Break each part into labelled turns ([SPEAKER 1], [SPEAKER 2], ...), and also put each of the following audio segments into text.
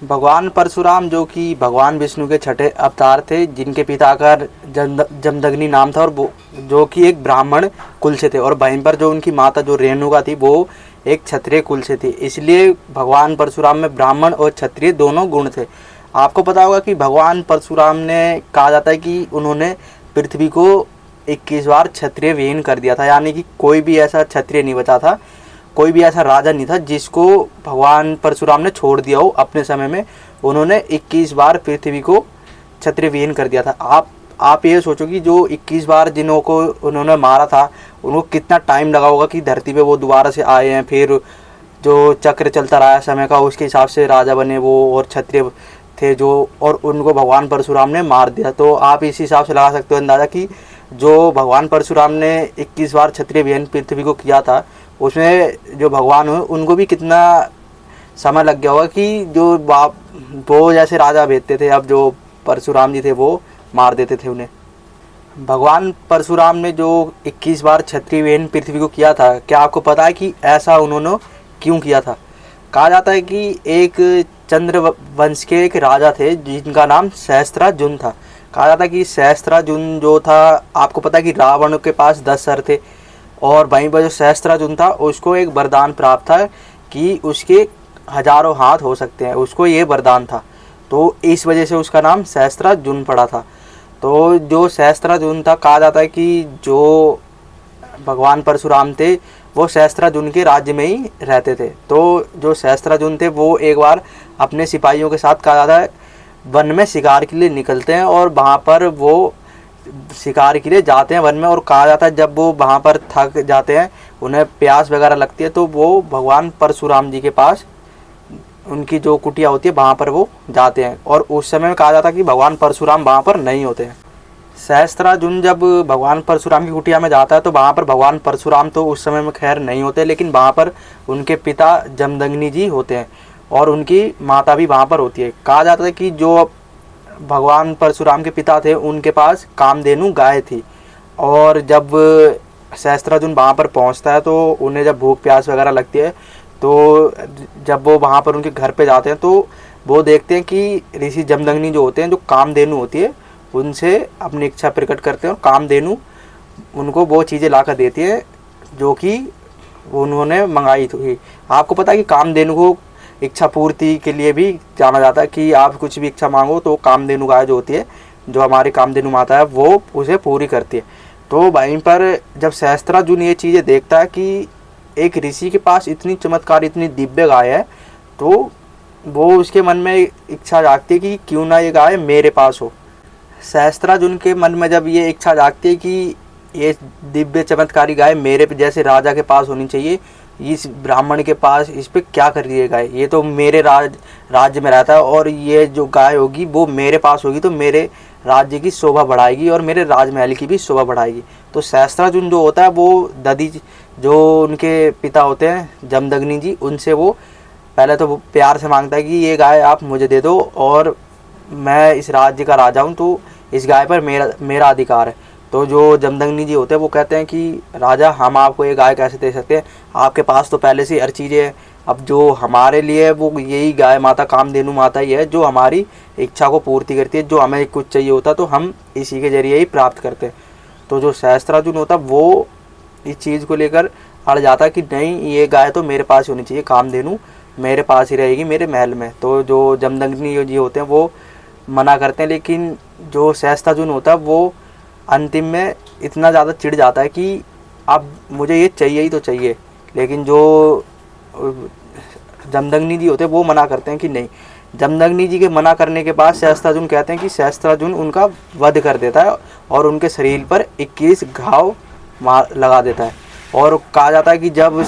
[SPEAKER 1] भगवान परशुराम जो कि भगवान विष्णु के छठे अवतार थे, जिनके पिता का जमदग्नि नाम था, और वो जो कि एक ब्राह्मण कुल से थे, और वहीं पर जो उनकी माता जो रेणुका थी वो एक क्षत्रिय कुल से थी। इसलिए भगवान परशुराम में ब्राह्मण और क्षत्रिय दोनों गुण थे। आपको पता होगा कि भगवान परशुराम ने, कहा जाता है कि उन्होंने पृथ्वी को 21 बार क्षत्रिय विहीन कर दिया था, यानी कि कोई भी ऐसा क्षत्रिय नहीं बचा था, कोई भी ऐसा राजा नहीं था जिसको भगवान परशुराम ने छोड़ दिया हो अपने समय में। उन्होंने 21 बार पृथ्वी को क्षत्रिय विहीन कर दिया था। आप ये सोचो कि जो 21 बार जिन्हों को उन्होंने मारा था, उनको कितना टाइम लगा होगा कि धरती पे वो दोबारा से आए हैं, फिर जो चक्र चलता रहा है समय का उसके हिसाब से राजा बने वो, और क्षत्रिय थे जो, और उनको भगवान परशुराम ने मार दिया। तो आप इस हिसाब से लगा सकते हो अंदाज़ा कि जो भगवान परशुराम ने 21 बार क्षत्रिय विहीन पृथ्वी को किया था, उसमें जो भगवान हुए उनको भी कितना समय लग गया होगा कि जो बाप वो जैसे राजा भेजते थे, अब जो परशुराम जी थे वो मार देते थे उन्हें। भगवान परशुराम ने जो 21 बार क्षत्रिय विहीन पृथ्वी को किया था, क्या आपको पता है कि ऐसा उन्होंने क्यों किया था? कहा जाता है कि एक चंद्र वंश के एक राजा थे जिनका नाम सहस्त्रार्जुन था। कहा जाता है कि सहस्त्रार्जुन जो था, आपको पता है कि रावण के पास 10 सर थे, और वहीं पर जो सहस्त्रार्जुन था उसको एक वरदान प्राप्त था कि उसके हजारों हाथ हो सकते हैं, उसको ये वरदान था। तो इस वजह से उसका नाम सहस्त्रार्जुन पड़ा था। तो जो सहस्त्रार्जुन था, कहा जाता है कि जो भगवान परशुराम थे वो सहस्त्रार्जुन के राज्य में ही रहते थे। तो जो सहस्त्रार्जुन थे वो एक बार अपने सिपाहियों के साथ, कहा जाता है, वन में शिकार के लिए निकलते हैं, और वहाँ पर वो शिकार के लिए जाते हैं वन में। और कहा जाता है जब वो वहाँ पर थक जाते हैं, उन्हें प्यास वगैरह लगती है, तो वो भगवान परशुराम जी के पास, उनकी जो कुटिया होती है वहाँ पर वो जाते हैं। और उस समय में कहा जाता है कि भगवान परशुराम वहाँ पर नहीं होते हैं। सहस्त्रार्जुन जब भगवान परशुराम की कुटिया में जाता है तो वहाँ पर भगवान परशुराम तो उस समय में खैर नहीं होते, लेकिन वहाँ पर उनके पिता जमदग्नि जी होते हैं, और उनकी माता भी वहाँ पर होती है। कहा जाता है कि जो भगवान परशुराम के पिता थे उनके पास कामधेनु गाय थी, और जब सहस्त्रार्जुन वहाँ पर पहुँचता है तो उन्हें जब भूख प्यास वगैरह लगती है, तो जब वो वहाँ पर उनके घर पे जाते हैं तो वो देखते हैं कि ऋषि जमदग्नि जो होते हैं, जो कामधेनु होती है, उनसे अपनी इच्छा प्रकट करते हैं, और कामधेनु उनको वो चीज़ें ला कर देती है जो कि उन्होंने मंगाई थी। आपको पता है कि कामधेनु को इच्छा पूर्ति के लिए भी जाना जाता है, कि आप कुछ भी इच्छा मांगो तो कामधेनु गाय जो होती है, जो हमारी कामधेनु माता है, वो उसे पूरी करती है। तो वहीं पर जब सहस्त्रार्जुन ये चीज़ें देखता है कि एक ऋषि के पास इतनी चमत्कार, इतनी दिव्य गाय है, तो वो उसके मन में इच्छा जागती है कि क्यों ना ये गाय मेरे पास हो। सहस्त्रार्जुन के मन में जब ये इच्छा जागती है कि ये दिव्य चमत्कारी गाय मेरे जैसे राजा के पास होनी चाहिए, इस ब्राह्मण के पास इस पे क्या कर रही है गाय, ये तो मेरे राज्य में रहता है, और ये जो गाय होगी वो मेरे पास होगी तो मेरे राज्य की शोभा बढ़ाएगी और मेरे राजमहल की भी शोभा बढ़ाएगी। तो सहस्त्रार्जुन जो होता है वो दधी, जो उनके पिता होते हैं जमदग्नि जी, उनसे वो पहले तो वो प्यार से मांगता है कि ये गाय आप मुझे दे दो, और मैं इस राज्य का राजा हूँ, तो इस गाय पर मेरा अधिकार है। तो जो जमदग्नि जी होते हैं वो कहते हैं कि राजा, हम आपको ये गाय कैसे दे सकते हैं, आपके पास तो पहले से हर चीज़ें हैं। अब जो हमारे लिए वो यही गाय माता, कामधेनु माता ही है जो हमारी इच्छा को पूर्ति करती है, जो हमें कुछ चाहिए होता तो हम इसी के जरिए ही प्राप्त करते हैं। तो जो सहस्त्रार्जुन होता वो इस चीज़ को लेकर अड़ जाता है कि नहीं, ये गाय तो मेरे पास होनी चाहिए, कामधेनु मेरे पास ही रहेगी मेरे महल में। तो जो जमदग्नि जी होते हैं वो मना करते हैं, लेकिन जो सहस्त्रार्जुन होता है वो अंतिम में इतना ज़्यादा चिढ़ जाता है कि अब मुझे ये चाहिए ही तो चाहिए। लेकिन जो जमदग्नि जी होते हैं वो मना करते हैं कि नहीं। जमदग्नि जी के मना करने के बाद सहस्त्रार्जुन कहते हैं कि सहस्त्रार्जुन उनका वध कर देता है और उनके शरीर पर 21 घाव लगा देता है। और कहा जाता है कि जब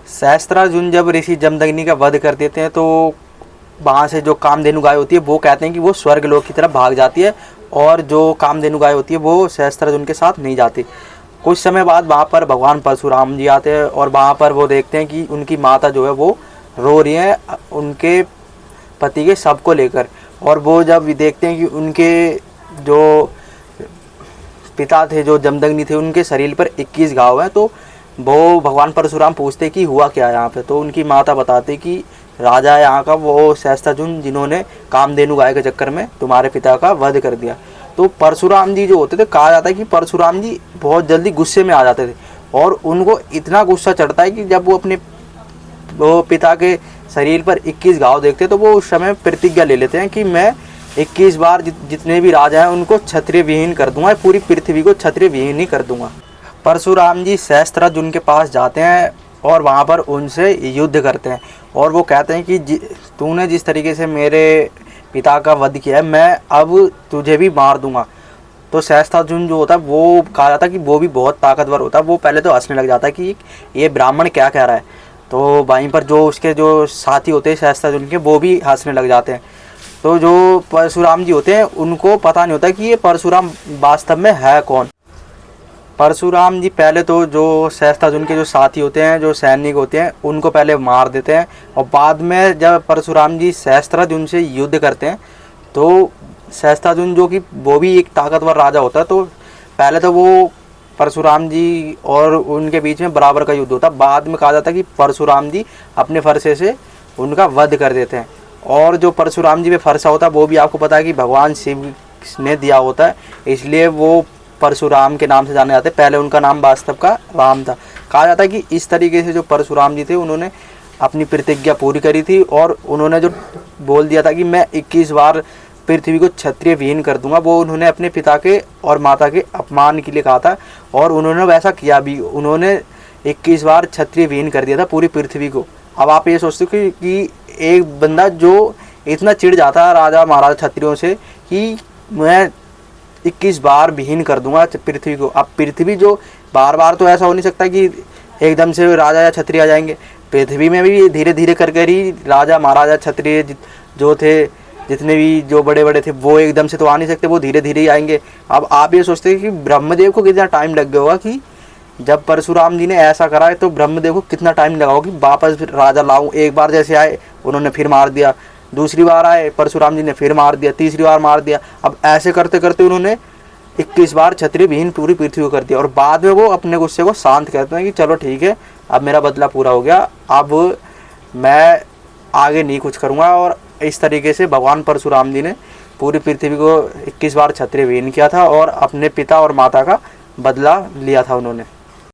[SPEAKER 1] सहस्त्रार्जुन जब ऋषि जमदग्नि का वध कर देते हैं तो वहाँ से जो कामधेनु गाय होती है वो कहते हैं कि वो स्वर्ग लोक की तरफ भाग जाती है, और जो कामधेनु गाय होती है वो सहस्त्रार्जुन के साथ नहीं जाती। कुछ समय बाद वहाँ पर भगवान परशुराम जी आते हैं, और वहाँ पर वो देखते हैं कि उनकी माता जो है वो रो रही है उनके पति के शव को लेकर। और वो जब देखते हैं कि उनके जो पिता थे, जो जमदग्नि थे, उनके शरीर पर 21 घाव हैं, तो वो भगवान परशुराम पूछते कि हुआ क्या यहाँ पे। तो उनकी माता बताते कि राजा है यहाँ का वो सहस्त्रजुम्न, जिन्होंने कामधेनु गाय के चक्कर में तुम्हारे पिता का वध कर दिया। तो परशुराम जी जो होते थे, कहा जाता है कि परशुराम जी बहुत जल्दी गुस्से में आ जाते थे और उनको इतना गुस्सा चढ़ता है कि जब वो अपने पिता के शरीर पर 21 घाव देखते तो वो उस समय प्रतिज्ञा ले लेते हैं कि मैं 21 बार जितने भी राजा हैं उनको क्षत्रिय विहीन कर दूंगा, पूरी पृथ्वी को क्षत्रिय विहीन ही कर दूंगा। परशुराम जी सहस्त्रजुम्न के पास जाते हैं और वहाँ पर उनसे युद्ध करते हैं और वो कहते हैं कि तूने जिस तरीके से मेरे पिता का वध किया है, मैं अब तुझे भी मार दूंगा। तो सहस्त्रजुम्न जो होता है, वो कहा जाता है कि वो भी बहुत ताकतवर होता है। वो पहले तो हंसने लग जाता है कि ये ब्राह्मण क्या कह रहा है। तो वहीं पर जो उसके जो साथी होते हैं सहस्त्रजुम्न के, वो भी हंसने लग जाते हैं। तो जो परशुराम जी होते हैं उनको पता नहीं होता कि ये परशुराम वास्तव में है कौन। परशुराम जी पहले तो जो सहस्त्रजुम्न के जो साथी होते हैं, जो सैनिक होते हैं, उनको पहले मार देते हैं और बाद में जब परशुराम जी सहस्त्रजुम्न से युद्ध करते हैं तो सहस्त्रजुम्न जो कि वो भी एक ताकतवर राजा होता है, तो पहले तो वो परशुराम जी और उनके बीच में बराबर का युद्ध होता है। बाद में कहा जाता है कि परशुराम जी अपने फरसे से उनका वध कर देते हैं। और जो परशुराम जी में फरसा होता है वो भी आपको पता है कि भगवान शिव ने दिया होता है, इसलिए वो परशुराम के नाम से जाने जाते हैं। पहले उनका नाम वास्तव का राम था। कहा जाता है कि इस तरीके से जो परशुराम जी थे उन्होंने अपनी प्रतिज्ञा पूरी करी थी और उन्होंने जो बोल दिया था कि मैं 21 बार पृथ्वी को क्षत्रिय विहीन कर दूंगा, वो उन्होंने अपने पिता के और माता के अपमान के लिए कहा था और उन्होंने वैसा किया भी। उन्होंने 21 बार क्षत्रिय विहीन कर दिया था पूरी पृथ्वी को। अब आप ये सोचते हो कि एक बंदा जो इतना चिढ़ जाता है राजा महाराजा क्षत्रियों से कि मैं 21 बार विहीन कर दूंगा पृथ्वी को। अब पृथ्वी जो बार बार तो ऐसा हो नहीं सकता कि एकदम से राजा या क्षत्रिय आ जाएंगे। पृथ्वी में भी धीरे धीरे कर कर ही राजा महाराजा क्षत्रिय जो थे, जितने भी जो बड़े बड़े थे, वो एकदम से तो आ नहीं सकते, वो धीरे धीरे ही आएंगे। अब आप ये सोचते हैं कि ब्रह्मदेव को कितना टाइम लग गया होगा कि जब परशुराम जी ने ऐसा करा है तो ब्रह्मदेव को कितना टाइम लगा होगा कि वापस फिर राजा लाऊं। एक बार जैसे आए उन्होंने फिर मार दिया, दूसरी बार आए परशुराम जी ने फिर मार दिया, तीसरी बार मार दिया। अब ऐसे करते करते उन्होंने 21 बार क्षत्रिय विहीन पूरी पृथ्वी को कर दिया और बाद में वो अपने गुस्से को शांत करते हैं कि चलो ठीक है, अब मेरा बदला पूरा हो गया, अब मैं आगे नहीं कुछ करूँगा। और इस तरीके से भगवान परशुराम जी ने पूरी पृथ्वी को 21 बार क्षत्रिय विहीन किया था और अपने पिता और माता का बदला लिया था उन्होंने।